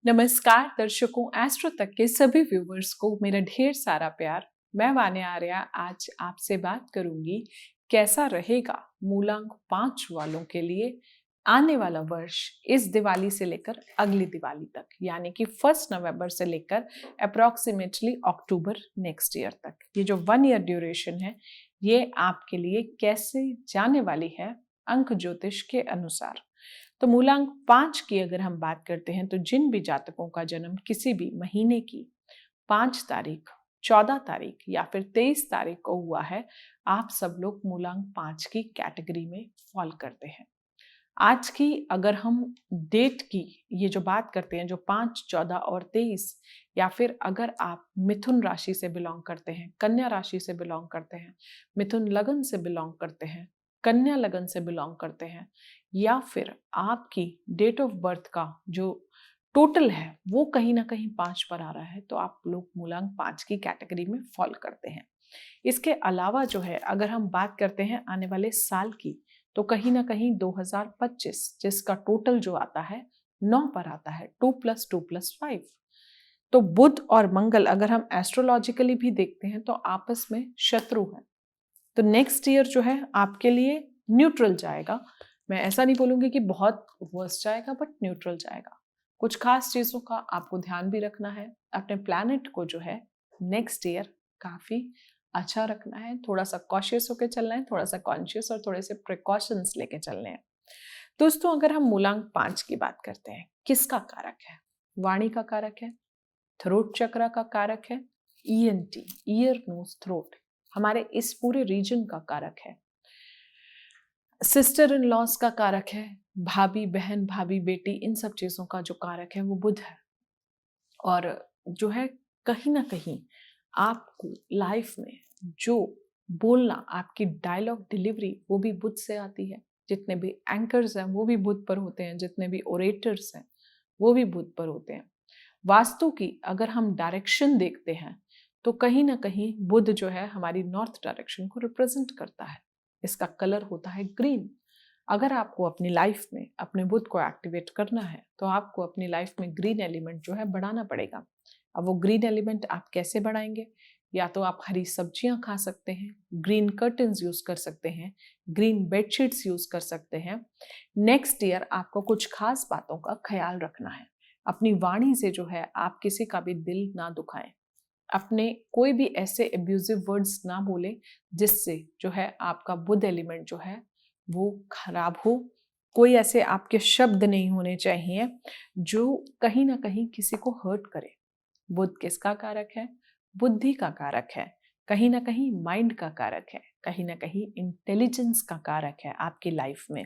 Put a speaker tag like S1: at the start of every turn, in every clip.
S1: नमस्कार दर्शकों, एस्ट्रो तक के सभी व्यूवर्स को मेरा ढेर सारा प्यार। मैं वान्या आर्या आज आपसे बात करूंगी कैसा रहेगा मूलांक 5 वालों के लिए आने वाला वर्ष, इस दिवाली से लेकर अगली दिवाली तक, यानी कि 1 नवंबर से लेकर अप्रोक्सीमेटली अक्टूबर नेक्स्ट ईयर तक। ये जो 1 ईयर ड्यूरेशन है, ये आपके लिए कैसे जाने वाली है अंक ज्योतिष के अनुसार। तो मूलांक 5 की अगर हम बात करते हैं तो जिन भी जातकों का जन्म किसी भी महीने की 5 तारीख, 14 तारीख या फिर 23 तारीख को हुआ है, आप सब लोग मूलांक 5 की कैटेगरी में फॉल करते हैं। आज की अगर हम डेट की ये जो बात करते हैं, जो 5, 14 और 23, या फिर अगर आप मिथुन राशि से बिलोंग करते हैं, कन्या राशि से बिलोंग करते हैं, मिथुन लगन से बिलोंग करते हैं, कन्या लगन से बिलोंग करते हैं, या फिर आपकी डेट ऑफ बर्थ का जो टोटल है वो कहीं ना कहीं 5 पर आ रहा है, तो आप लोग मूलांक 5 की कैटेगरी में फॉल करते हैं। इसके अलावा जो है, अगर हम बात करते हैं आने वाले साल की, तो कहीं ना कहीं 2025 जिसका टोटल जो आता है 9 पर आता है, 2 + 2 + 5। तो बुध और मंगल अगर हम एस्ट्रोलॉजिकली भी देखते हैं तो आपस में शत्रु हैं। तो नेक्स्ट ईयर जो है आपके लिए न्यूट्रल जाएगा। मैं ऐसा नहीं बोलूंगी कि बहुत वर्स्ट जाएगा, बट न्यूट्रल जाएगा। कुछ खास चीजों का आपको ध्यान भी रखना है। अपने प्लैनेट को जो है नेक्स्ट ईयर काफी अच्छा रखना है, थोड़ा सा कॉशियस होकर चलना है, थोड़ा सा कॉन्शियस और थोड़े से प्रिकॉशंस लेके चलने हैं। दोस्तों, अगर हम मूलांक 5 की बात करते हैं, किसका कारक है? वाणी का कारक है, थ्रोट चक्र का कारक है, ईएनटी, ईयर नोज थ्रोट, हमारे इस पूरे रीजन का कारक है। सिस्टर इन लॉस का कारक है, भाभी बहन, भाभी बेटी, इन सब चीजों का जो कारक है वो बुध है। और जो है कहीं ना कहीं आपको लाइफ में जो बोलना, आपकी डायलॉग डिलीवरी, वो भी बुध से आती है। जितने भी एंकर्स हैं वो भी बुध पर होते हैं, जितने भी ओरेटर्स हैं वो भी बुध पर होते हैं। वास्तु की अगर हम डायरेक्शन देखते हैं तो कहीं ना कहीं बुध जो है हमारी नॉर्थ डायरेक्शन को रिप्रेजेंट करता है। इसका कलर होता है ग्रीन। अगर आपको अपनी लाइफ में अपने बुध को एक्टिवेट करना है तो आपको अपनी लाइफ में ग्रीन एलिमेंट जो है बढ़ाना पड़ेगा। अब वो ग्रीन एलिमेंट आप कैसे बढ़ाएंगे? या तो आप हरी सब्जियां खा सकते हैं, ग्रीन कर्टन्स यूज कर सकते हैं, ग्रीन बेडशीट्स यूज कर सकते हैं। नेक्स्ट ईयर आपको कुछ खास बातों का ख्याल रखना है। अपनी वाणी से जो है आप किसी का भी दिल ना दुखाएं। अपने कोई भी ऐसे एब्यूजिव वर्ड्स ना बोले जिससे जो है आपका बुध एलिमेंट जो है वो खराब हो। कोई ऐसे आपके शब्द नहीं होने चाहिए जो कहीं ना कहीं किसी को हर्ट करे। बुध किसका कारक है? बुद्धि का कारक है, कहीं ना कहीं माइंड का कारक है, कहीं ना कहीं इंटेलिजेंस का कारक है आपकी लाइफ में,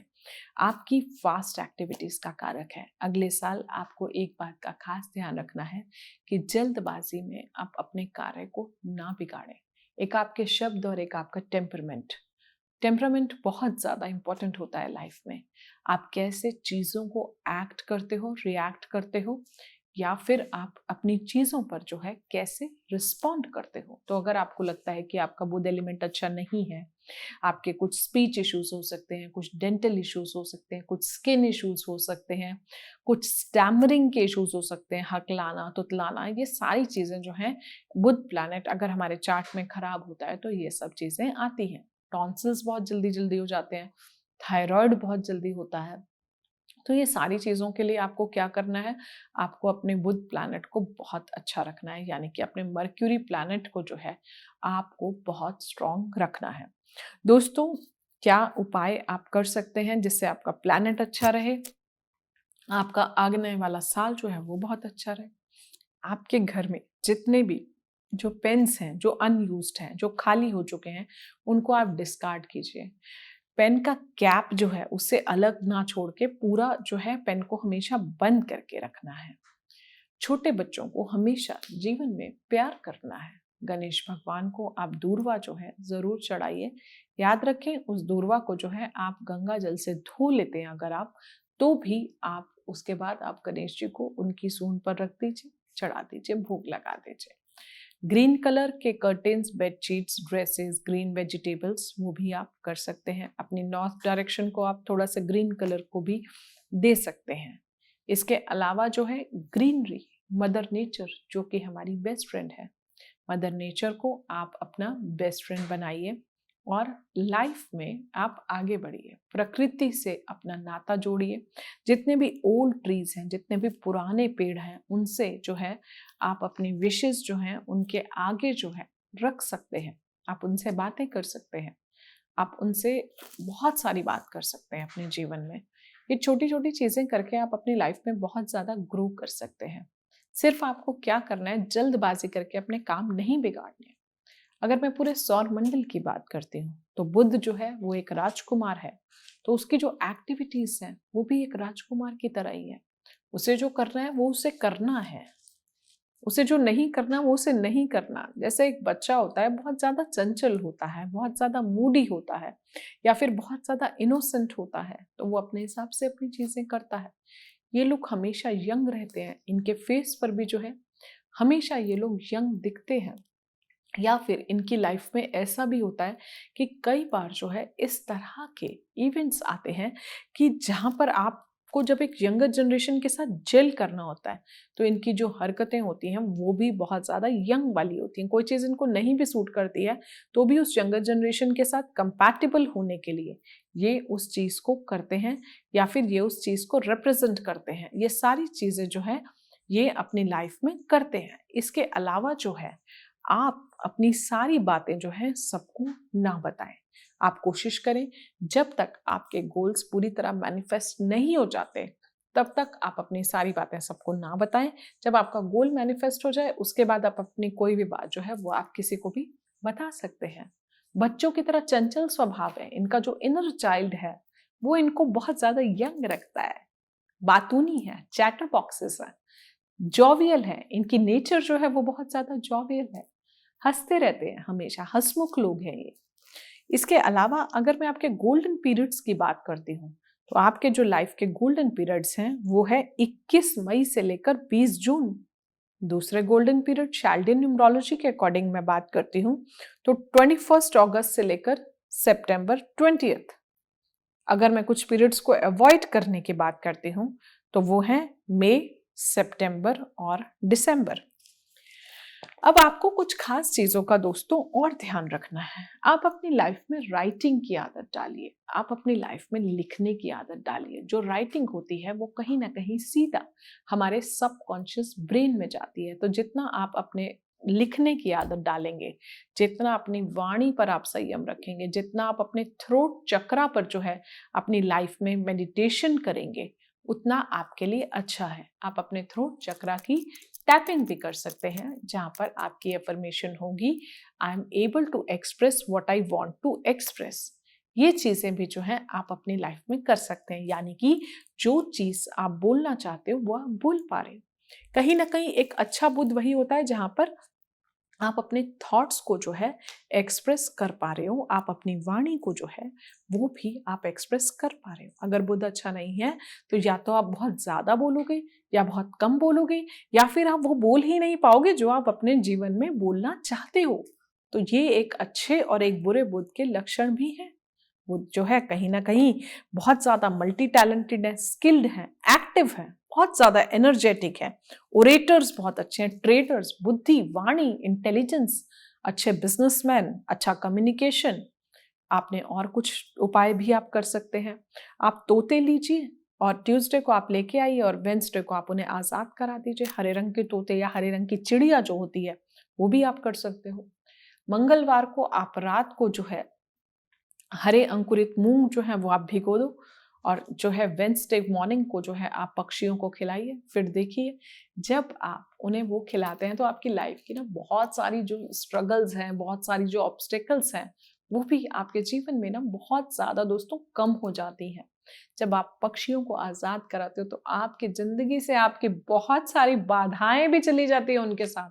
S1: आपकी फास्ट एक्टिविटीज का कारक है। अगले साल आपको एक बात का खास ध्यान रखना है कि जल्दबाजी में आप अपने कार्य को ना बिगाड़ें। एक आपके शब्द और एक आपका टेम्परामेंट बहुत ज्यादा इंपॉर्टेंट होता है लाइफ में। आप कैसे चीजों को एक्ट करते हो, रिएक्ट करते हो, या फिर आप अपनी चीजों पर जो है कैसे रिस्पॉन्ड करते हो। तो अगर आपको लगता है कि आपका बुध एलिमेंट अच्छा नहीं है, आपके कुछ स्पीच इश्यूज हो सकते हैं, कुछ डेंटल इश्यूज हो सकते हैं, कुछ स्किन इश्यूज हो सकते हैं, कुछ स्टैमरिंग के इश्यूज हो सकते हैं, हकलाना, तुतलाना, ये सारी चीजें जो हैं, बुध प्लैनेट अगर हमारे चार्ट में खराब होता है तो ये सब चीजें आती हैं। टॉन्सिल्स बहुत जल्दी जल्दी हो जाते हैं, थायराइड बहुत जल्दी होता है। तो ये सारी चीज़ों के लिए आपको क्या करना है? आपको अपने बुध प्लैनेट को बहुत अच्छा रखना है, यानी कि अपने मर्क्यूरी प्लैनेट को जो है आपको बहुत स्ट्रॉन्ग रखना है। दोस्तों, क्या उपाय आप कर सकते हैं जिससे आपका प्लैनेट अच्छा रहे, आपका आगने वाला साल जो है वो बहुत अच्छा रहे? आपके घर में जितने भी जो पेन्स हैं, जो अनयूज्ड हैं, जो खाली हो चुके हैं, उनको आप डिस्कार्ड कीजिए। पेन का कैप जो है उससे अलग ना छोड़ के पूरा जो है पेन को हमेशा बंद करके रखना है। छोटे बच्चों को हमेशा जीवन में प्यार करना है। गणेश भगवान को आप दूर्वा जो है जरूर चढ़ाइए। याद रखें, उस दूर्वा को जो है आप गंगा जल से धो लेते हैं अगर आप, तो भी आप उसके बाद आप गणेश जी को उनकी सूंड पर रख दीजिए, चढ़ा दीजिए, भोग लगा दीजिए। ग्रीन कलर के curtains, bedsheets, dresses, green vegetables, वो भी आप कर सकते हैं। अपनी नॉर्थ डायरेक्शन को आप थोड़ा सा ग्रीन कलर को भी दे सकते हैं। इसके अलावा जो है ग्रीनरी, मदर नेचर जो कि हमारी बेस्ट फ्रेंड है, मदर नेचर को आप अपना बेस्ट फ्रेंड बनाइए और लाइफ में आप आगे बढ़िए, प्रकृति से अपना नाता जोड़िए। जितने भी ओल्ड ट्रीज हैं, जितने भी पुराने पेड़ हैं, उनसे जो है आप अपनी विशेस जो हैं उनके आगे जो है रख सकते हैं। आप उनसे बातें कर सकते हैं, आप उनसे बहुत सारी बात कर सकते हैं अपने जीवन में। ये छोटी छोटी चीजें करके आप अपनी लाइफ में बहुत ज्यादा ग्रो कर सकते हैं। सिर्फ आपको क्या करना है, जल्दबाजी करके अपने काम नहीं बिगाड़ने। अगर मैं पूरे सौर मंडल की बात करती हूँ तो बुध जो है वो एक राजकुमार है, तो उसकी जो एक्टिविटीज हैं वो भी एक राजकुमार की तरह ही है। उसे जो करना है वो उसे करना है, उसे जो नहीं करना वो उसे नहीं करना। जैसे एक बच्चा होता है, बहुत ज्यादा चंचल होता है, बहुत ज्यादा मूडी होता है, या फिर बहुत ज्यादा इनोसेंट होता है, तो वो अपने हिसाब से अपनी चीजें करता है। ये लोग हमेशा यंग रहते हैं, इनके फेस पर भी जो है हमेशा ये लोग यंग दिखते हैं। या फिर इनकी लाइफ में ऐसा भी होता है कि कई बार जो है इस तरह के इवेंट्स आते हैं कि जहां पर आपको जब एक यंगर जनरेशन के साथ जेल करना होता है, तो इनकी जो हरकतें होती हैं वो भी बहुत ज़्यादा यंग वाली होती हैं। कोई चीज़ इनको नहीं भी सूट करती है तो भी उस यंगर जनरेशन के साथ कंपैटिबल होने के लिए ये उस चीज़ को करते हैं, या फिर ये उस चीज़ को रिप्रेजेंट करते हैं। ये सारी चीज़ें जो है ये अपनी लाइफ में करते हैं। इसके अलावा जो है आप अपनी सारी बातें जो है सबको ना बताएं। आप कोशिश करें, जब तक आपके गोल्स पूरी तरह मैनिफेस्ट नहीं हो जाते तब तक आप अपनी सारी बातें सबको ना बताएं। जब आपका गोल मैनिफेस्ट हो जाए उसके बाद आप अपनी कोई भी बात जो है वो आप किसी को भी बता सकते हैं। बच्चों की तरह चंचल स्वभाव है, इनका जो इनर चाइल्ड है वो इनको बहुत ज्यादा यंग रखता है। बातूनी है, चैटर बॉक्सेस है, जॉवियल है, इनकी नेचर जो है वो बहुत ज्यादा जॉवियल है, हंसते रहते हैं, हमेशा हंसमुख लोग हैं ये। इसके अलावा अगर मैं आपके गोल्डन पीरियड्स की बात करती हूँ तो आपके जो लाइफ के गोल्डन पीरियड्स हैं वो है 21 मई से लेकर 20 जून। दूसरे गोल्डन पीरियड शाल्डियन न्यूमरोलॉजी के अकॉर्डिंग मैं बात करती हूँ तो 21 अगस्त से लेकर सितंबर 20। अगर मैं कुछ पीरियड्स को अवॉइड करने की बात करती हूँ तो वो है मई, सितंबर और दिसंबर। अब आपको कुछ खास चीजों का दोस्तों और ध्यान रखना है। आप अपनी लाइफ में राइटिंग की आदत डालिए, आप अपनी लाइफ में लिखने की आदत डालिए। जो राइटिंग होती है वो कहीं ना कहीं सीधा हमारे सबकॉन्शियस ब्रेन में जाती है। तो जितना आप अपने लिखने की आदत डालेंगे, जितना अपनी वाणी पर आप संयम रखेंगे, जितना आप अपने थ्रोट चक्रा पर जो है अपनी लाइफ में मेडिटेशन करेंगे, उतना आपके लिए अच्छा है। आप अपने थ्रोट चक्रा की टैपिंग भी कर सकते हैं, जहां पर आपकी अफर्मेशन होगी, I am able to express what I want to express. ये चीजें भी जो है आप अपनी लाइफ में कर सकते हैं, यानी कि जो चीज आप बोलना चाहते हो वो आप बोल पा रहे हो। कहीं ना कहीं एक अच्छा बुद्ध वही होता है जहां पर आप अपने थॉट्स को जो है एक्सप्रेस कर पा रहे हो, आप अपनी वाणी को जो है वो भी आप एक्सप्रेस कर पा रहे हो। अगर बुद्ध अच्छा नहीं है तो या तो आप बहुत ज्यादा बोलोगे या बहुत कम बोलोगे, या फिर आप वो बोल ही नहीं पाओगे जो आप अपने जीवन में बोलना चाहते हो। तो ये एक अच्छे और एक बुरे बुद्ध के लक्षण भी हैं। वो जो है कहीं ना कहीं बहुत ज्यादा मल्टी टैलेंटेड है, स्किल्ड है, एक्टिव है, बहुत ज्यादा एनर्जेटिक है, ओरेटर्स बहुत अच्छे हैं, ट्रेडर्स, बुद्धि, वाणी, इंटेलिजेंस, अच्छे बिजनेसमैन, अच्छा कम्युनिकेशन। आपने और कुछ उपाय भी आप कर सकते हैं। आप तोते लीजिए और ट्यूसडे को आप लेके आइए और वेंसडे को आप उन्हें आजाद करा दीजिए। हरे रंग के तोते या हरे रंग की चिड़िया जो होती है वो भी आप कर सकते हो। मंगलवार को आप रात को जो है हरे अंकुरित मूंग जो है वो आप भिगो दो, और जो है वेंसडे मॉर्निंग को जो है आप पक्षियों को खिलाइए। फिर देखिए जब आप उन्हें वो खिलाते हैं तो आपकी लाइफ की ना बहुत सारी जो स्ट्रगल्स हैं, बहुत सारी जो ऑब्स्टेकल्स हैं, वो भी आपके जीवन में ना बहुत ज्यादा दोस्तों कम हो जाती हैं। जब आप पक्षियों को आजाद कराते हो तो आपकी जिंदगी से आपकी बहुत सारी बाधाएं भी चली जाती है उनके साथ।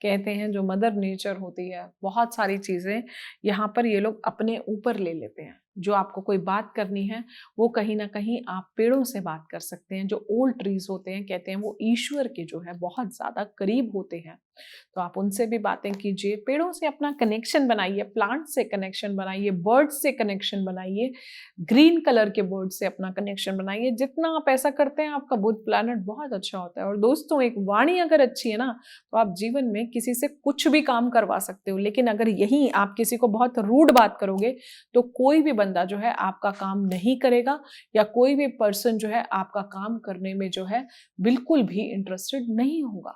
S1: कहते हैं जो मदर नेचर होती है, बहुत सारी चीजें यहाँ पर ये लोग अपने ऊपर ले लेते हैं। जो आपको कोई बात करनी है वो कहीं ना कहीं आप पेड़ों से बात कर सकते हैं। जो ओल्ड ट्रीज होते हैं, कहते हैं वो ईश्वर के जो है बहुत ज्यादा करीब होते हैं, तो आप उनसे भी बातें कीजिए। पेड़ों से अपना कनेक्शन बनाइए, प्लांट से कनेक्शन बनाइए, बर्ड्स से कनेक्शन बनाइए, ग्रीन कलर के बर्ड से अपना कनेक्शन बनाइए। जितना आप ऐसा करते हैं आपका बुध प्लैनेट बहुत अच्छा होता है। और दोस्तों, एक वाणी अगर अच्छी है ना, तो आप जीवन में किसी से कुछ भी काम करवा सकते हो। लेकिन अगर यही आप किसी को बहुत रूड बात करोगे तो कोई भी बंदा जो है आपका काम नहीं करेगा, या कोई भी पर्सन जो है आपका काम करने में जो है बिल्कुल भी इंटरेस्टेड नहीं होगा।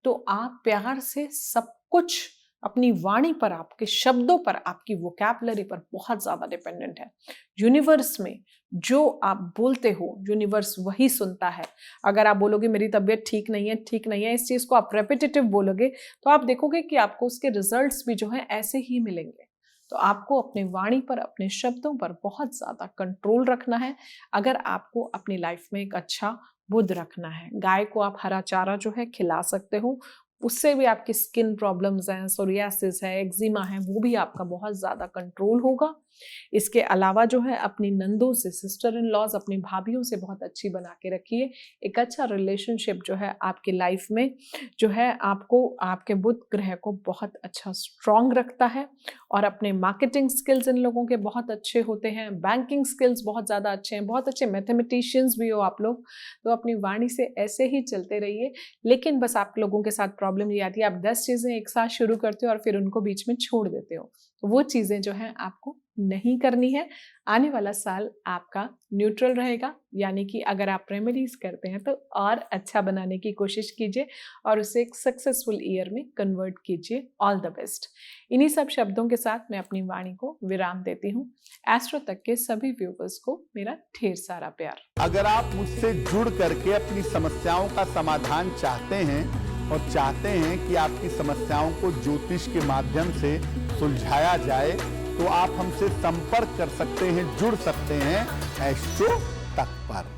S1: तो आप प्यार से सब कुछ अपनी वाणी पर, आपके शब्दों पर, आपकी वोकैबुलरी पर बहुत ज्यादा डिपेंडेंट है। यूनिवर्स में जो आप बोलते हो यूनिवर्स वही सुनता है। अगर आप बोलोगे मेरी तबीयत ठीक नहीं है, ठीक नहीं है, इस चीज को आप रेपिटेटिव बोलोगे तो आप देखोगे कि आपको उसके रिजल्ट्स भी जो है ऐसे ही मिलेंगे। तो आपको अपनी वाणी पर, अपने शब्दों पर बहुत ज्यादा कंट्रोल रखना है अगर आपको अपनी लाइफ में एक अच्छा बुध रखना है। गाय को आप हरा चारा जो है खिला सकते हो, उससे भी आपकी स्किन प्रॉब्लम्स हैं, सोरियासिस है, एक्जिमा है, वो भी आपका बहुत ज्यादा कंट्रोल होगा। इसके अलावा जो है अपनी नंदों से, सिस्टर इन लॉज, अपनी भाभीयों से बहुत अच्छी बना के रखिए। एक अच्छा रिलेशनशिप जो है आपकी लाइफ में जो है आपको, आपके बुध ग्रह को बहुत अच्छा स्ट्रॉन्ग रखता है। और अपने मार्केटिंग स्किल्स इन लोगों के बहुत अच्छे होते हैं, बैंकिंग स्किल्स बहुत ज़्यादा अच्छे हैं, बहुत अच्छे मैथमेटिशियंस भी हो आप लोग। तो अपनी वाणी से ऐसे ही चलते रहिए। लेकिन बस आप लोगों के साथ प्रॉब्लम ये आती है, आप 10 चीज़ें एक साथ शुरू करते हो और फिर उनको बीच में छोड़ देते हो। तो वो चीज़ें जो हैं आपको नहीं करनी है। आने वाला साल आपका न्यूट्रल रहेगा, यानी कि अगर आप रेमेडीज करते हैं तो और अच्छा बनाने की कोशिश कीजिए और उसे एक सक्सेसफुल ईयर में कन्वर्ट कीजिए। All the best. इन्हीं सब शब्दों के साथ मैं अपनी वाणी को विराम देती हूँ। एस्ट्रो तक के सभी व्यूवर्स को मेरा ढेर सारा प्यार।
S2: अगर आप मुझसे जुड़ करके अपनी समस्याओं का समाधान चाहते हैं और चाहते हैं कि आपकी समस्याओं को ज्योतिष के माध्यम से सुलझाया जाए, तो आप हमसे संपर्क कर सकते हैं, जुड़ सकते हैं एस्ट्रो तक पर।